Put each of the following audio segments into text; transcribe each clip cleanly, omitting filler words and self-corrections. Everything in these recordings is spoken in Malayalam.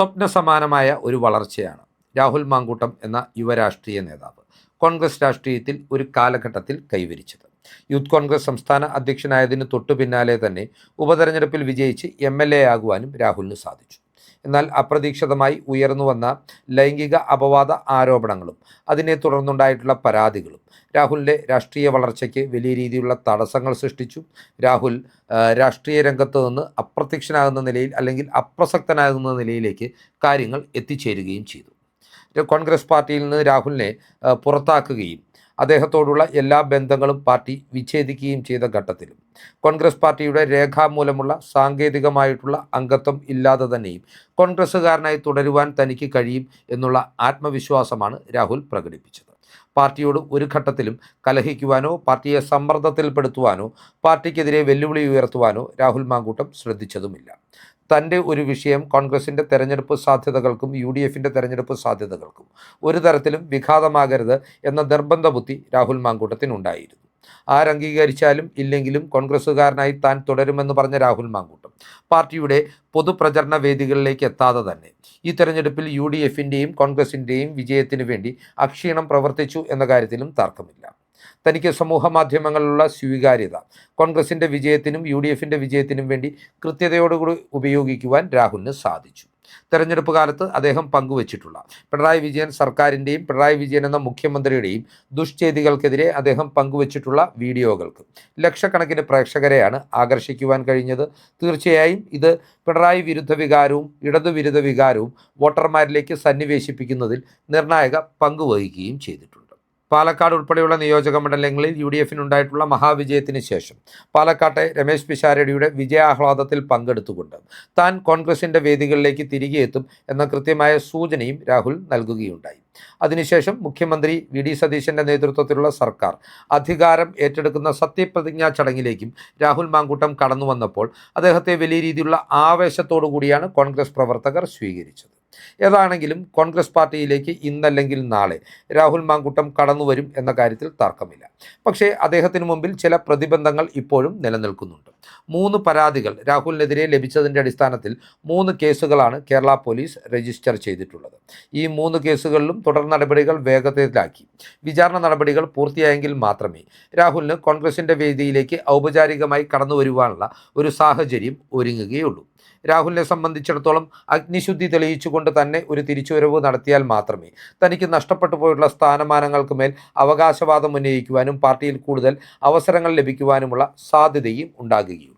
സ്വപ്നസമാനമായ ഒരു വളർച്ചയാണ് രാഹുൽ മാങ്കൂട്ടം എന്ന യുവരാഷ്ട്രീയ നേതാവ് കോൺഗ്രസ് രാഷ്ട്രീയത്തിൽ ഒരു കാലഘട്ടത്തിൽ കൈവരിച്ചത്. യൂത്ത് കോൺഗ്രസ് സംസ്ഥാന അധ്യക്ഷനായതിന് തൊട്ടു പിന്നാലെ തന്നെ ഉപതെരഞ്ഞെടുപ്പിൽ വിജയിച്ച് MLA ആകുവാനും രാഹുലിന് സാധിച്ചു. എന്നാൽ അപ്രതീക്ഷിതമായി ഉയർന്നു വന്ന ലൈംഗിക അപവാദ ആരോപണങ്ങളും അതിനെ തുടർന്നുണ്ടായിട്ടുള്ള പരാതികളും രാഹുലിൻ്റെ രാഷ്ട്രീയ വളർച്ചയ്ക്ക് വലിയ രീതിയിലുള്ള തടസ്സങ്ങൾ സൃഷ്ടിച്ചു. രാഹുൽ രാഷ്ട്രീയ രംഗത്ത് നിന്ന് അപ്രത്യക്ഷനാകുന്ന നിലയിൽ അല്ലെങ്കിൽ അപ്രസക്തനാകുന്ന നിലയിലേക്ക് കാര്യങ്ങൾ എത്തിച്ചേരുകയും ചെയ്തു. കോൺഗ്രസ് പാർട്ടിയിൽ നിന്ന് രാഹുലിനെ പുറത്താക്കുകയും അദ്ദേഹത്തോടുള്ള എല്ലാ ബന്ധങ്ങളും പാർട്ടി വിച്ഛേദിക്കുകയും ചെയ്ത ഘട്ടത്തിലും കോൺഗ്രസ് പാർട്ടിയുടെ രേഖാമൂലമുള്ള സാങ്കേതികമായിട്ടുള്ള അംഗത്വം ഇല്ലാതെ തന്നെയും കോൺഗ്രസ്സുകാരനായി തുടരുവാൻ തനിക്ക് കഴിയും എന്നുള്ള ആത്മവിശ്വാസമാണ് രാഹുൽ പ്രകടിപ്പിച്ചത്. പാർട്ടിയോട് ഒരു ഘട്ടത്തിലും കലഹിക്കുവാനോ പാർട്ടിയെ സമ്മർദ്ദത്തിൽപ്പെടുത്തുവാനോ പാർട്ടിക്കെതിരെ വെല്ലുവിളി ഉയർത്തുവാനോ രാഹുൽ മാങ്കൂട്ടം ശ്രദ്ധിച്ചതുമില്ല. തൻ്റെ ഒരു വിഷയം കോൺഗ്രസിൻ്റെ തെരഞ്ഞെടുപ്പ് സാധ്യതകൾക്കും UDFിൻ്റെ തെരഞ്ഞെടുപ്പ് സാധ്യതകൾക്കും ഒരു തരത്തിലും വിഘാതമാകരുത് എന്ന നിർബന്ധ ബുദ്ധി രാഹുൽ മാങ്കൂട്ടത്തിനുണ്ടായിരുന്നു. ആരംഗീകരിച്ചാലും ഇല്ലെങ്കിലും കോൺഗ്രസ്സുകാരനായി താൻ തുടരുമെന്ന് പറഞ്ഞ രാഹുൽ മാങ്കൂട്ടം പാർട്ടിയുടെ പൊതുപ്രചരണ വേദികളിലേക്ക് എത്താതെ തന്നെ ഈ തെരഞ്ഞെടുപ്പിൽ UDFിൻ്റെയും കോൺഗ്രസിൻ്റെയും വിജയത്തിനു വേണ്ടി അക്ഷീണം പ്രവർത്തിച്ചു എന്ന കാര്യത്തിലും തർക്കമില്ല. തനിക്ക് സമൂഹ മാധ്യമങ്ങളിലുള്ള സ്വീകാര്യത കോൺഗ്രസിൻ്റെ വിജയത്തിനും UDFിൻ്റെ വിജയത്തിനും വേണ്ടി കൃത്യതയോടുകൂടി ഉപയോഗിക്കുവാൻ രാഹുലിന് സാധിച്ചു. തെരഞ്ഞെടുപ്പ് കാലത്ത് അദ്ദേഹം പങ്കുവച്ചിട്ടുള്ള പിണറായി വിജയൻ സർക്കാരിൻ്റെയും പിണറായി വിജയൻ എന്ന മുഖ്യമന്ത്രിയുടെയും ദുഷ്ചെയ്തികൾക്കെതിരെ അദ്ദേഹം പങ്കുവച്ചിട്ടുള്ള വീഡിയോകൾക്ക് ലക്ഷക്കണക്കിന് പ്രേക്ഷകരെയാണ് ആകർഷിക്കുവാൻ കഴിഞ്ഞത്. തീർച്ചയായും ഇത് പിണറായി വിരുദ്ധ വികാരവും ഇടതുവിരുദ്ധ വികാരവും വോട്ടർമാരിലേക്ക് സന്നിവേശിപ്പിക്കുന്നതിൽ നിർണായക പങ്കുവഹിക്കുകയും ചെയ്തിട്ടുണ്ട്. പാലക്കാട് ഉൾപ്പെടെയുള്ള നിയോജക മണ്ഡലങ്ങളിൽ UDFിനുണ്ടായിട്ടുള്ള മഹാവിജയത്തിന് ശേഷം പാലക്കാട്ടെ രമേശ് പിഷാരടിയുടെ വിജയാഹ്ലാദത്തിൽ പങ്കെടുത്തുകൊണ്ട് താൻ കോൺഗ്രസിൻ്റെ വേദികളിലേക്ക് തിരികെ എത്തും എന്ന കൃത്യമായ സൂചനയും രാഹുൽ നൽകുകയുണ്ടായി. അതിനുശേഷം മുഖ്യമന്ത്രി VD സതീശൻ്റെ നേതൃത്വത്തിലുള്ള സർക്കാർ അധികാരം ഏറ്റെടുക്കുന്ന സത്യപ്രതിജ്ഞാ ചടങ്ങിലേക്കും രാഹുൽ മാങ്കൂട്ടം കടന്നു വന്നപ്പോൾ അദ്ദേഹത്തെ വലിയ രീതിയിലുള്ള ആവേശത്തോടു കൂടിയാണ് കോൺഗ്രസ് പ്രവർത്തകർ സ്വീകരിച്ചത്. ഏതാണെങ്കിലും കോൺഗ്രസ് പാർട്ടിയിലേക്ക് ഇന്നല്ലെങ്കിൽ നാളെ രാഹുൽ മാങ്കൂട്ടം കടന്നു വരും എന്ന കാര്യത്തിൽ തർക്കമില്ല. പക്ഷേ അദ്ദേഹത്തിന് മുമ്പിൽ ചില പ്രതിബന്ധങ്ങൾ ഇപ്പോഴും നിലനിൽക്കുന്നുണ്ട്. 3 പരാതികൾ രാഹുലിനെതിരെ ലഭിച്ചതിൻ്റെ അടിസ്ഥാനത്തിൽ 3 കേസുകളാണ് കേരള പോലീസ് രജിസ്റ്റർ ചെയ്തിട്ടുള്ളത്. ഈ 3 കേസുകളിലും തുടർ നടപടികൾ വേഗത്തിലാക്കി വിചാരണ നടപടികൾ പൂർത്തിയായെങ്കിൽ മാത്രമേ രാഹുലിന് കോൺഗ്രസിൻ്റെ വേദിയിലേക്ക് ഔപചാരികമായി കടന്നു വരുവാനുള്ള ഒരു സാഹചര്യം ഒരുങ്ങുകയുള്ളൂ. രാഹുലിനെ സംബന്ധിച്ചിടത്തോളം അഗ്നിശുദ്ധി തെളിയിച്ചുകൊണ്ട് തന്നെ ഒരു തിരിച്ചുവരവ് നടത്തിയാൽ മാത്രമേ തനിക്ക് നഷ്ടപ്പെട്ടു പോയിട്ടുള്ള സ്ഥാനമാനങ്ങൾക്ക് മേൽ അവകാശവാദം ഉന്നയിക്കുവാനും പാർട്ടിയിൽ കൂടുതൽ അവസരങ്ങൾ ലഭിക്കുവാനുമുള്ള സാധ്യതയും ഉണ്ടാകുകയുള്ളൂ.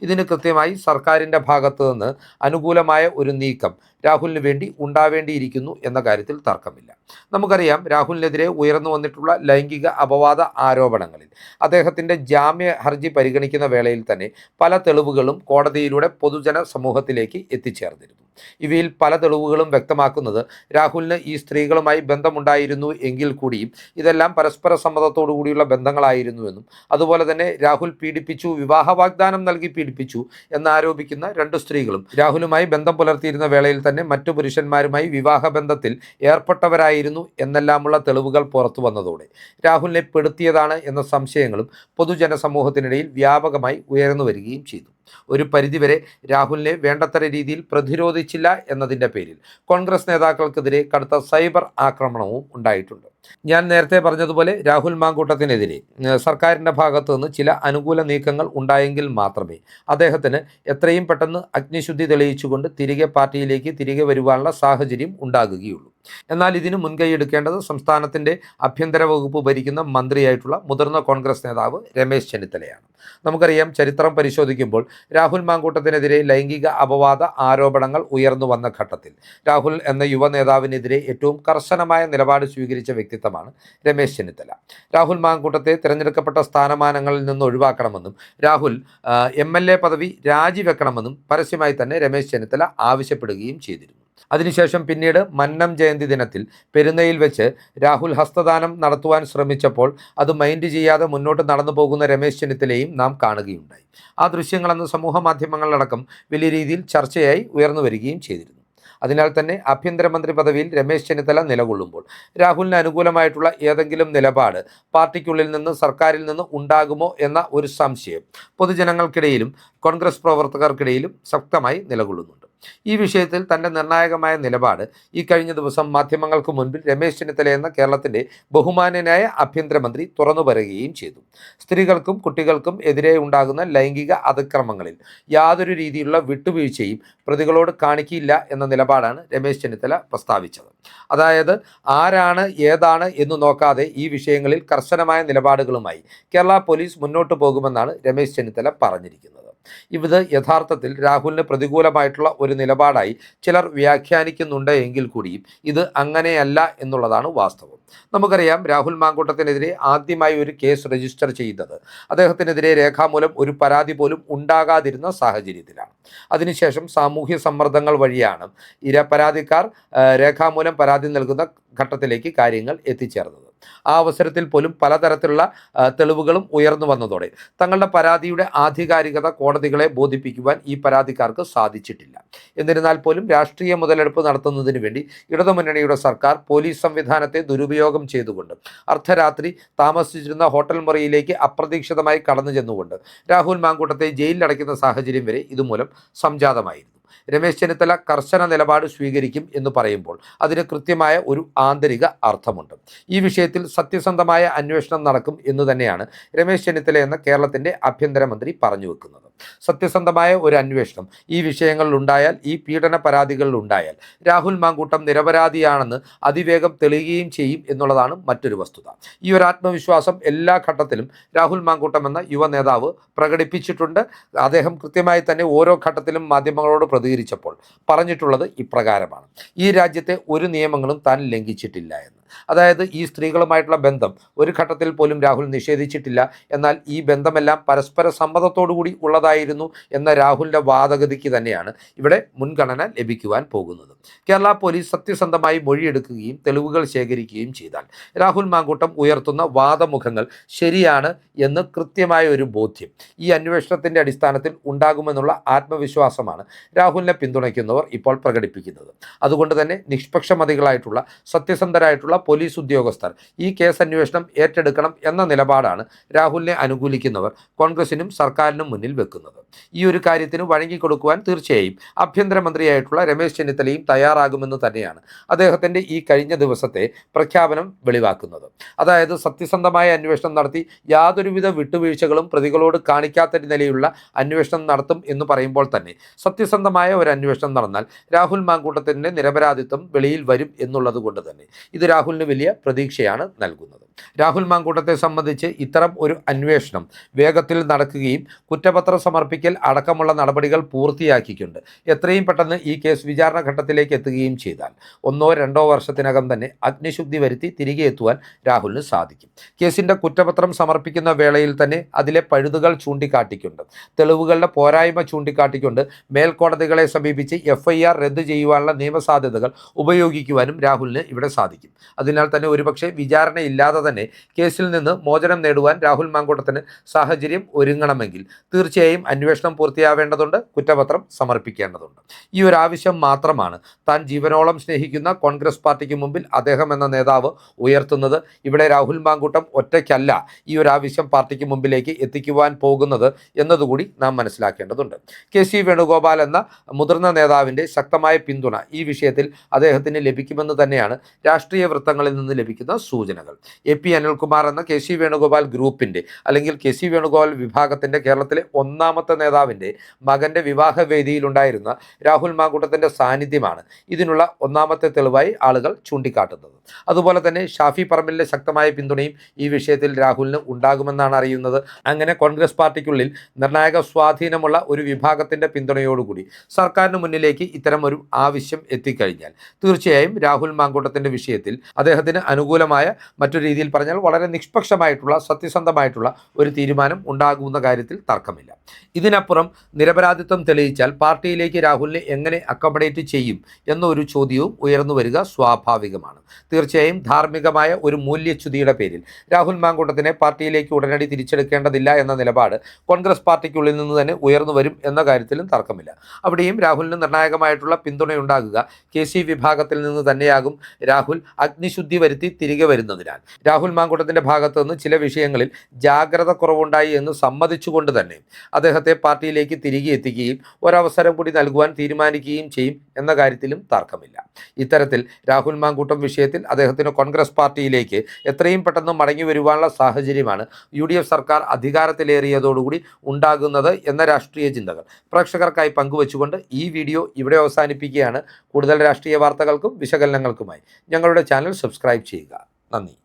ഇതിന് കൃത്യമായി സർക്കാരിൻ്റെ ഭാഗത്തു നിന്ന് അനുകൂലമായ ഒരു നീക്കം രാഹുലിന് വേണ്ടി ഉണ്ടാവേണ്ടിയിരിക്കുന്നു എന്ന കാര്യത്തിൽ തർക്കമില്ല. നമുക്കറിയാം രാഹുലിനെതിരെ ഉയർന്നു വന്നിട്ടുള്ള ലൈംഗിക അപവാദ ആരോപണങ്ങളിൽ അദ്ദേഹത്തിൻ്റെ ജാമ്യ ഹർജി പരിഗണിക്കുന്ന വേളയിൽ തന്നെ പല തെളിവുകളും കോടതിയിലൂടെ പൊതുജന സമൂഹത്തിലേക്ക് എത്തിച്ചേർന്നിരുന്നു. ഇവയിൽ പല തെളിവുകളും വ്യക്തമാക്കുന്നത് രാഹുലിന് ഈ സ്ത്രീകളുമായി ബന്ധമുണ്ടായിരുന്നു എങ്കിൽ കൂടിയും ഇതെല്ലാം പരസ്പര സമ്മതത്തോടു കൂടിയുള്ള ബന്ധങ്ങളായിരുന്നുവെന്നും അതുപോലെ തന്നെ രാഹുൽ പീഡിപ്പിച്ചു, വിവാഹ വാഗ്ദാനം നൽകി പീഡിപ്പിച്ചു എന്നാരോപിക്കുന്ന 2 സ്ത്രീകളും രാഹുലുമായി ബന്ധം പുലർത്തിയിരുന്ന വേളയിൽ തന്നെ മറ്റു പുരുഷന്മാരുമായി വിവാഹബന്ധത്തിൽ ഏർപ്പെട്ടവരായിരുന്നു എന്നെല്ലാമുള്ള തെളിവുകൾ പുറത്തു വന്നതോടെ രാഹുലിനെ പെടുത്തിയതാണ് എന്ന സംശയങ്ങളും പൊതുജന സമൂഹത്തിനിടയിൽ വ്യാപകമായി ഉയർന്നു വരികയും ചെയ്തു. ഒരു പരിധിവരെ രാഹുലിനെ വേണ്ടത്ര രീതിയിൽ പ്രതിരോധിച്ചില്ല എന്നതിൻ്റെ പേരിൽ കോൺഗ്രസ് നേതാക്കൾക്കെതിരെ കടുത്ത സൈബർ ആക്രമണവും ഉണ്ടായിട്ടുണ്ട്. ഞാൻ നേരത്തെ പറഞ്ഞതുപോലെ രാഹുൽ മാങ്കൂട്ടത്തിനെതിരെ സർക്കാരിൻ്റെ ഭാഗത്തു നിന്ന് ചില അനുകൂല നീക്കങ്ങൾ ഉണ്ടായെങ്കിൽ മാത്രമേ അദ്ദേഹത്തിന് എത്രയും പെട്ടെന്ന് അഗ്നിശുദ്ധി തെളിയിച്ചുകൊണ്ട് പാർട്ടിയിലേക്ക് തിരികെ വരുവാനുള്ള സാഹചര്യം ഉണ്ടാകുകയുള്ളൂ. എന്നാൽ ഇതിന് മുൻകൈയെടുക്കേണ്ടത് സംസ്ഥാനത്തിൻ്റെ ആഭ്യന്തര വകുപ്പ് ഭരിക്കുന്ന മന്ത്രിയായിട്ടുള്ള മുതിർന്ന കോൺഗ്രസ് നേതാവ് രമേശ് ചെന്നിത്തലയാണ്. നമുക്കറിയാം, ചരിത്രം പരിശോധിക്കുമ്പോൾ രാഹുൽ മാങ്കൂട്ടത്തിനെതിരെ ലൈംഗിക അപവാദ ആരോപണങ്ങൾ ഉയർന്നു വന്ന ഘട്ടത്തിൽ രാഹുൽ എന്ന യുവ നേതാവിനെതിരെ ഏറ്റവും കർശനമായ നിലപാട് സ്വീകരിച്ച വ്യക്തിത്വമാണ് രമേശ് ചെന്നിത്തല. രാഹുൽ മാങ്കൂട്ടത്തെ തിരഞ്ഞെടുക്കപ്പെട്ട സ്ഥാനമാനങ്ങളിൽ നിന്ന് ഒഴിവാക്കണമെന്നും രാഹുൽ MLA പദവി രാജിവെക്കണമെന്നും പരസ്യമായി തന്നെ രമേശ് ചെന്നിത്തല ആവശ്യപ്പെടുകയും ചെയ്തിരുന്നു. അതിനുശേഷം പിന്നീട് മന്നം ജയന്തി ദിനത്തിൽ പെരുന്നയിൽ വെച്ച് രാഹുൽ ഹസ്തദാനം നടത്തുവാൻ ശ്രമിച്ചപ്പോൾ അത് മൈൻഡ് ചെയ്യാതെ മുന്നോട്ട് നടന്നു പോകുന്ന രമേശ് ചെന്നിത്തലയും നാം കാണുകയുണ്ടായി. ആ ദൃശ്യങ്ങളന്ന് സമൂഹ മാധ്യമങ്ങളിലടക്കം വലിയ രീതിയിൽ ചർച്ചയായി ഉയർന്നു വരികയും ചെയ്തിരുന്നു. അതിനാൽ തന്നെ ആഭ്യന്തരമന്ത്രി പദവിയിൽ രമേശ് ചെന്നിത്തല നിലകൊള്ളുമ്പോൾ രാഹുലിന് അനുകൂലമായിട്ടുള്ള ഏതെങ്കിലും നിലപാട് പാർട്ടിക്കുള്ളിൽ നിന്ന് സർക്കാരിൽ നിന്ന് ഉണ്ടാകുമോ എന്ന ഒരു സംശയം പൊതുജനങ്ങൾക്കിടയിലും കോൺഗ്രസ് പ്രവർത്തകർക്കിടയിലും ശക്തമായി നിലകൊള്ളുന്നുണ്ട്. ഈ വിഷയത്തിൽ തൻ്റെ നിർണായകമായ നിലപാട് ഈ കഴിഞ്ഞ ദിവസം മാധ്യമങ്ങൾക്ക് മുൻപിൽ രമേശ് ചെന്നിത്തല എന്ന കേരളത്തിൻ്റെ ബഹുമാന്യനായ ആഭ്യന്തരമന്ത്രി തുറന്നു പറയുകയും ചെയ്തു. സ്ത്രീകൾക്കും കുട്ടികൾക്കും എതിരെ ഉണ്ടാകുന്ന ലൈംഗിക അതിക്രമങ്ങളിൽ യാതൊരു രീതിയിലുള്ള വിട്ടുവീഴ്ചയും പ്രതികളോട് കാണിക്കില്ല എന്ന നിലപാടാണ് രമേശ് ചെന്നിത്തല പ്രസ്താവിച്ചത്. അതായത് ആരാണ് ഏതാണ് എന്ന് നോക്കാതെ ഈ വിഷയങ്ങളിൽ കർശനമായ നിലപാടുകളുമായി കേരള പോലീസ് മുന്നോട്ട് പോകുമെന്നാണ് രമേശ് ചെന്നിത്തല പറഞ്ഞിരിക്കുന്നത്. ഇത് യഥാർത്ഥത്തിൽ രാഹുലിന് പ്രതികൂലമായിട്ടുള്ള ഒരു നിലപാടായി ചിലർ വ്യാഖ്യാനിക്കുന്നുണ്ട് എങ്കിൽ കൂടിയും ഇത് അങ്ങനെയല്ല എന്നുള്ളതാണ് വാസ്തവം. നമുക്കറിയാം, രാഹുൽ മാങ്കൂട്ടത്തിനെതിരെ ആദ്യമായി ഒരു കേസ് രജിസ്റ്റർ ചെയ്തത് അദ്ദേഹത്തിനെതിരെ രേഖാമൂലം ഒരു പരാതി പോലും ഉണ്ടാകാതിരുന്ന സാഹചര്യത്തിലാണ്. അതിനുശേഷം സാമൂഹ്യ സമ്മർദ്ദങ്ങൾ വഴിയാണ് പരാതിക്കാർ രേഖാമൂലം പരാതി നൽകുന്ന ഘട്ടത്തിലേക്ക് കാര്യങ്ങൾ എത്തിച്ചേർന്നത്. ആ അവസരത്തിൽ പോലും പലതരത്തിലുള്ള തെളിവുകളും ഉയർന്നു വന്നതോടെ തങ്ങളുടെ പരാതിയുടെ ആധികാരികത കോടതികളെ ബോധിപ്പിക്കുവാൻ ഈ പരാതിക്കാർക്ക് സാധിച്ചിട്ടില്ല. എന്നിരുന്നാൽ പോലും രാഷ്ട്രീയ മുതലെടുപ്പ് നടത്തുന്നതിന് വേണ്ടി ഇടതുമുന്നണിയുടെ സർക്കാർ പോലീസ് സംവിധാനത്തെ ദുരുപയോഗം ചെയ്തുകൊണ്ട് അർദ്ധരാത്രി താമസിച്ചിരുന്ന ഹോട്ടൽ മുറിയിലേക്ക് അപ്രതീക്ഷിതമായി കടന്നു ചെന്നുകൊണ്ട് രാഹുൽ മാങ്കൂട്ടത്തെ ജയിലിലടയ്ക്കുന്ന സാഹചര്യം വരെ ഇതുമൂലം സംജാതമായിരുന്നു. രമേശ് ചെന്നിത്തല കർശന നിലപാട് സ്വീകരിക്കും എന്ന് പറയുമ്പോൾ അതിന് കൃത്യമായ ഒരു ആന്തരിക അർത്ഥമുണ്ട്. ഈ വിഷയത്തിൽ സത്യസന്ധമായ അന്വേഷണം നടക്കും എന്ന് തന്നെയാണ് രമേശ് ചെന്നിത്തല എന്ന കേരളത്തിൻ്റെ ആഭ്യന്തരമന്ത്രി പറഞ്ഞു വെക്കുന്നത്. സത്യസന്ധമായ ഒരു അന്വേഷണം ഈ വിഷയങ്ങളിൽ ഉണ്ടായാൽ, ഈ പീഡന പരാതികളിൽ ഉണ്ടായാൽ രാഹുൽ മാങ്കൂട്ടം നിരപരാധിയാണെന്ന് അതിവേഗം തെളിയുകയും ചെയ്യും എന്നുള്ളതാണ് മറ്റൊരു വസ്തുത. ഈ ഒരു ആത്മവിശ്വാസം എല്ലാ ഘട്ടത്തിലും രാഹുൽ മാങ്കൂട്ടം എന്ന യുവ നേതാവ് പ്രകടിപ്പിച്ചിട്ടുണ്ട്. അദ്ദേഹം കൃത്യമായി തന്നെ ഓരോ ഘട്ടത്തിലും മാധ്യമങ്ങളോട് പ്രതികരിച്ചപ്പോൾ പറഞ്ഞിട്ടുള്ളത് ഇപ്രകാരമാണ്: ഈ രാജ്യത്തെ ഒരു നിയമങ്ങളും താൻ ലംഘിച്ചിട്ടില്ല എന്ന്. അതായത് ഈ സ്ത്രീകളുമായിട്ടുള്ള ബന്ധം ഒരു ഘട്ടത്തിൽ പോലും രാഹുൽ നിഷേധിച്ചിട്ടില്ല. എന്നാൽ ഈ ബന്ധമെല്ലാം പരസ്പര സമ്മതത്തോടു കൂടി ഉള്ളതായിരുന്നു എന്ന രാഹുലിൻ്റെ വാദഗതിക്ക് തന്നെയാണ് ഇവിടെ മുൻഗണന ലഭിക്കുവാൻ പോകുന്നത്. കേരള പോലീസ് സത്യസന്ധമായി മൊഴിയെടുക്കുകയും തെളിവുകൾ ശേഖരിക്കുകയും ചെയ്താൽ രാഹുൽ മാങ്കൂട്ടം ഉയർത്തുന്ന വാദമുഖങ്ങൾ ശരിയാണ് എന്ന് കൃത്യമായ ഒരു ബോധ്യം ഈ അന്വേഷണത്തിൻ്റെ അടിസ്ഥാനത്തിൽ ഉണ്ടാകുമെന്നുള്ള ആത്മവിശ്വാസമാണ് രാഹുലിനെ പിന്തുണയ്ക്കുന്നവർ ഇപ്പോൾ പ്രകടിപ്പിക്കുന്നത്. അതുകൊണ്ട് തന്നെ നിഷ്പക്ഷമതികളായിട്ടുള്ള സത്യസന്ധരായിട്ടുള്ള പോലീസ് ഉദ്യോഗസ്ഥർ ഈ കേസ് അന്വേഷണം ഏറ്റെടുക്കണം എന്ന നിലപാടാണ് രാഹുലിനെ അനുകൂലിക്കുന്നവർ കോൺഗ്രസിനും സർക്കാരിനും മുന്നിൽ വെക്കുന്നത്. ഈ ഒരു കാര്യത്തിന് വഴങ്ങിക്കൊടുക്കുവാൻ തീർച്ചയായും ആഭ്യന്തരമന്ത്രിയായിട്ടുള്ള രമേശ് ചെന്നിത്തലയും തയ്യാറാകുമെന്ന് തന്നെയാണ് അദ്ദേഹത്തിൻ്റെ ഈ കഴിഞ്ഞ ദിവസത്തെ പ്രഖ്യാപനം വെളിവാക്കുന്നത്. അതായത് സത്യസന്ധമായ അന്വേഷണം നടത്തി യാതൊരുവിധ വിട്ടുവീഴ്ചകളും പ്രതികളോട് കാണിക്കാത്ത നിലയിലുള്ള അന്വേഷണം നടത്തും എന്ന് പറയുമ്പോൾ തന്നെ സത്യസന്ധമായ ഒരു അന്വേഷണം നടന്നാൽ രാഹുൽ മാങ്കൂട്ടത്തിൻ്റെ നിരപരാധിത്വം വെളിയിൽ വരും എന്നുള്ളത് കൊണ്ട് തന്നെ ഇത് രാഹുലിന് വലിയ പ്രതീക്ഷയാണ് നൽകുന്നത്. രാഹുൽ മാങ്കൂട്ടത്തെ സംബന്ധിച്ച് ഇത്തരം ഒരു അന്വേഷണം വേഗത്തിൽ നടക്കുകയും കുറ്റപത്രം സമർപ്പിക്കൽ അടക്കമുള്ള നടപടികൾ പൂർത്തിയാക്കിക്കൊണ്ട് എത്രയും പെട്ടെന്ന് ഈ കേസ് വിചാരണ ഘട്ടത്തിലേക്ക് എത്തുകയും ചെയ്താൽ 1-2 വർഷത്തിനകം തന്നെ അഗ്നിശുദ്ധി വരുത്തി തിരികെ എത്തുവാൻ രാഹുലിന് സാധിക്കും. കേസിൻ്റെ കുറ്റപത്രം സമർപ്പിക്കുന്ന വേളയിൽ തന്നെ അതിലെ പഴുതുകൾ ചൂണ്ടിക്കാട്ടിക്കൊണ്ട്, തെളിവുകളുടെ പോരായ്മ ചൂണ്ടിക്കാട്ടിക്കൊണ്ട് മേൽക്കോടതികളെ സമീപിച്ച് FIR റദ്ദ് ചെയ്യുവാനുള്ള നിയമസാധ്യതകൾ ഉപയോഗിക്കുവാനും രാഹുലിന് ഇവിടെ സാധിക്കും. അതിനാൽ തന്നെ ഒരുപക്ഷെ വിചാരണയില്ലാതെ തന്നെ കേസിൽ നിന്ന് മോചനം നേടുവാൻ രാഹുൽ മാങ്കൂട്ടത്തിന് സാഹചര്യം ഒരുങ്ങണമെങ്കിൽ തീർച്ചയായും അന്വേഷണം പൂർത്തിയാവേണ്ടതുണ്ട്, കുറ്റപത്രം സമർപ്പിക്കേണ്ടതുണ്ട്. ഈ ഒരു ആവശ്യം മാത്രമാണ് താൻ ജീവനോളം സ്നേഹിക്കുന്ന കോൺഗ്രസ് പാർട്ടിക്ക് മുമ്പിൽ അദ്ദേഹം എന്ന നേതാവ് ഉയർത്തുന്നത്. ഇവിടെ രാഹുൽ മാങ്കൂട്ടം ഒറ്റയ്ക്കല്ല ഈ ഒരു ആവശ്യം പാർട്ടിക്ക് മുമ്പിലേക്ക് എത്തിക്കുവാൻ പോകുന്നത് എന്നതുകൂടി നാം മനസ്സിലാക്കേണ്ടതുണ്ട്. KC വേണുഗോപാൽ എന്ന മുതിർന്ന നേതാവിൻ്റെ ശക്തമായ പിന്തുണ ഈ വിഷയത്തിൽ അദ്ദേഹത്തിന് ലഭിക്കുമെന്ന് തന്നെയാണ് രാഷ്ട്രീയ വൃത്തങ്ങളിൽ നിന്ന് ലഭിക്കുന്ന സൂചനകൾ. AP അനിൽകുമാർ എന്ന KC വേണുഗോപാൽ ഗ്രൂപ്പിൻ്റെ അല്ലെങ്കിൽ KC വേണുഗോപാൽ വിഭാഗത്തിൻ്റെ കേരളത്തിലെ ഒന്നാമത്തെ നേതാവിൻ്റെ മകൻ്റെ വിവാഹവേദിയിലുണ്ടായിരുന്ന രാഹുൽ മാങ്കൂട്ടത്തിൻ്റെ സാന്നിധ്യമാണ് ഇതിനുള്ള ഒന്നാമത്തെ തെളിവായി ആളുകൾ ചൂണ്ടിക്കാട്ടുന്നത്. അതുപോലെ തന്നെ ഷാഫി പറമ്പിലിൻ്റെ ശക്തമായ പിന്തുണയും ഈ വിഷയത്തിൽ രാഹുലിന് ഉണ്ടാകുമെന്നാണ് അറിയുന്നത്. അങ്ങനെ കോൺഗ്രസ് പാർട്ടിക്കുള്ളിൽ നിർണായക സ്വാധീനമുള്ള ഒരു വിഭാഗത്തിൻ്റെ പിന്തുണയോടുകൂടി സർക്കാരിന് മുന്നിലേക്ക് ഇത്തരം ഒരു ആവശ്യം എത്തിക്കഴിഞ്ഞാൽ തീർച്ചയായും രാഹുൽ മാങ്കൂട്ടത്തിൻ്റെ വിഷയത്തിൽ അദ്ദേഹത്തിന് അനുകൂലമായ മറ്റൊരു രീതിയിൽ പറഞ്ഞാൽ വളരെ നിഷ്പക്ഷമായിട്ടുള്ള സത്യസന്ധമായിട്ടുള്ള ഒരു തീരുമാനം ഉണ്ടാകുന്ന കാര്യത്തിൽ തർക്കമില്ല. ഇതിനപ്പുറം നിരപരാധിത്വം തെളിയിച്ചാൽ പാർട്ടിയിലേക്ക് രാഹുലിനെ എങ്ങനെ അക്കോമഡേറ്റ് ചെയ്യും എന്നൊരു ചോദ്യവും ഉയർന്നു വരിക സ്വാഭാവികമാണ്. തീർച്ചയായും ധാർമ്മികമായ ഒരു മൂല്യച്യുതിയുടെ പേരിൽ രാഹുൽ മാങ്കൂട്ടത്തിനെ പാർട്ടിയിലേക്ക് ഉടനടി തിരിച്ചെടുക്കേണ്ടതില്ല എന്ന നിലപാട് കോൺഗ്രസ് പാർട്ടിക്കുള്ളിൽ നിന്ന് തന്നെ ഉയർന്നു വരും എന്ന കാര്യത്തിലും തർക്കമില്ല. അവിടെയും രാഹുലിന് നിർണായകമായിട്ടുള്ള പിന്തുണയുണ്ടാകുക KC വിഭാഗത്തിൽ നിന്ന് തന്നെയാകും. രാഹുൽ അഗ്നിശുദ്ധി വരുത്തി തിരികെ വരുന്നതിനാൽ രാഹുൽ മാങ്കൂട്ടത്തിൻ്റെ ഭാഗത്തു നിന്ന് ചില വിഷയങ്ങളിൽ ജാഗ്രത കുറവുണ്ടായി എന്ന് സമ്മതിച്ചുകൊണ്ട് തന്നെ അദ്ദേഹത്തെ പാർട്ടിയിലേക്ക് തിരികെ എത്തിക്കുകയും ഒരവസരം കൂടി നൽകുവാൻ തീരുമാനിക്കുകയും ചെയ്യും എന്ന കാര്യത്തിലും തർക്കമില്ല. ഇത്തരത്തിൽ രാഹുൽ മാങ്കൂട്ടം വിഷയത്തിൽ അദ്ദേഹത്തിന് കോൺഗ്രസ് പാർട്ടിയിലേക്ക് എത്രയും പെട്ടെന്ന് മടങ്ങി വരുവാനുള്ള സാഹചര്യമാണ് UDF സർക്കാർ അധികാരത്തിലേറിയതോടുകൂടി ഉണ്ടാകുന്നത് എന്ന രാഷ്ട്രീയ ചിന്തകൾ പ്രേക്ഷകർക്കായി പങ്കുവച്ചുകൊണ്ട് ഈ വീഡിയോ ഇവിടെ അവസാനിപ്പിക്കുകയാണ്. കൂടുതൽ രാഷ്ട്രീയ വാർത്തകൾക്കും വിശകലനങ്ങൾക്കുമായി ഞങ്ങളുടെ ചാനൽ സബ്സ്ക്രൈബ് ചെയ്യുക. നന്ദി.